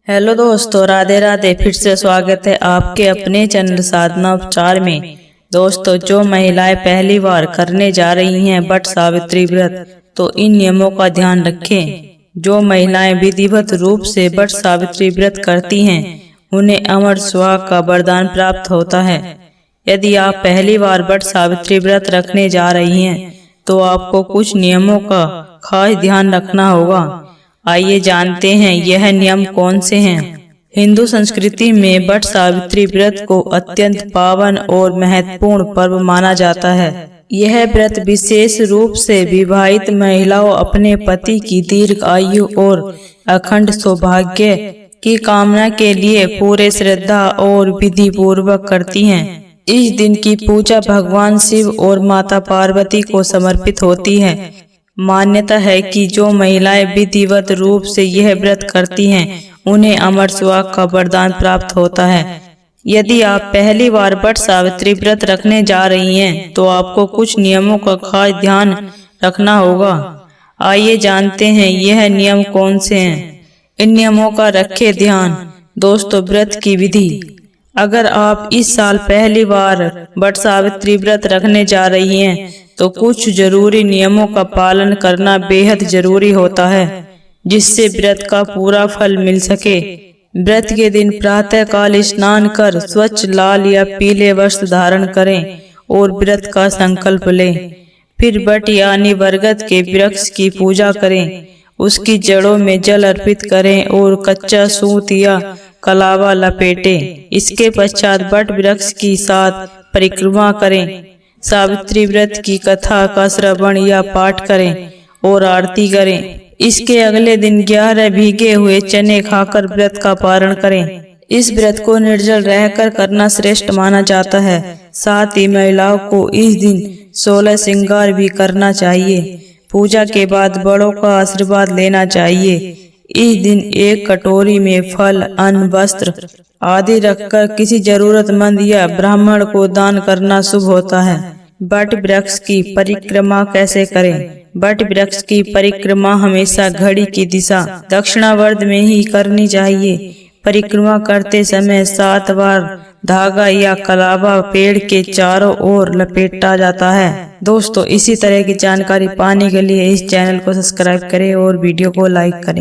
Hello दोस्तों, राधे राधे। फिर से स्वागत है आपके अपने चैनल साधना उपचार में। दोस्तों, जो महिलाएं पहली बार करने जा रही हैं वट सावित्री व्रत, तो इन नियमों का ध्यान रखें। जो महिलाएं विधिवत रूप से वट सावित्री व्रत करती हैं उन्हें अमर सुहाग का वरदान प्राप्त होता है। यदि आप पहली बार वट सावित्री व्रत रखने जा रही हैं तो आपको कुछ नियमों का खास ध्यान रखना होगा। आइए जानते हैं यह नियम कौन से हैं। हिंदू संस्कृति में वट सावित्री व्रत को अत्यंत पावन और महत्वपूर्ण पर्व माना जाता है। यह व्रत विशेष रूप से विवाहित महिलाओं अपने पति की दीर्घ आयु और अखंड सौभाग्य की कामना के लिए पूरे श्रद्धा और विधि पूर्वक करती हैं। इस दिन की पूजा भगवान शिव और माता पार्वती को समर्पित होती है। मान्यता है कि जो महिलाएं विधिवत रूप से यह व्रत करती हैं उन्हें अमर सुहाग का वरदान प्राप्त होता है। यदि आप पहली बार वट सावित्री व्रत रखने जा रही हैं तो आपको कुछ नियमों का खास ध्यान रखना होगा। आइए जानते हैं यह नियम कौन से हैं। इन नियमों का रखें ध्यान। दोस्तों, व्रत की विधि। अगर आप इस साल पहली बार वट सावित्री व्रत रखने जा रही हैं तो कुछ जरूरी नियमों का पालन करना बेहद जरूरी होता है, जिससे व्रत का पूरा फल मिल सके। व्रत के दिन प्रातः काल स्नान कर स्वच्छ लाल या पीले वस्त्र धारण करें और व्रत का संकल्प लें। फिर वट यानी बरगद के वृक्ष की पूजा करें, उसकी जड़ों में जल अर्पित करें और कच्चा सूत या कलावा लपेटें। इसके पश्चात वट वृक्ष की साथ परिक्रमा करें। सावित्री व्रत की कथा का श्रवण या पाठ करें और आरती करें। इसके अगले दिन 11 भीगे हुए चने खाकर व्रत का पारण करें। इस व्रत को निर्जल रहकर करना श्रेष्ठ माना जाता है। साथ ही महिलाओं को इस दिन 16 श्रृंगार भी करना चाहिए। पूजा के बाद बड़ों का आशीर्वाद लेना चाहिए। इस दिन एक कटोरी में फल, अन्न, वस्त्र आदि रखकर किसी जरूरतमंद या ब्राह्मण को दान करना शुभ होता है। वट वृक्ष की परिक्रमा कैसे करें? वट वृक्ष की परिक्रमा हमेशा घड़ी की दिशा दक्षिणावर्त में ही करनी चाहिए। परिक्रमा करते समय 7 बार धागा या कलावा पेड़ के चारों ओर लपेटा जाता है। दोस्तों, इसी तरह की जानकारी पाने के लिए इस चैनल को सब्सक्राइब करें और वीडियो को लाइक करें।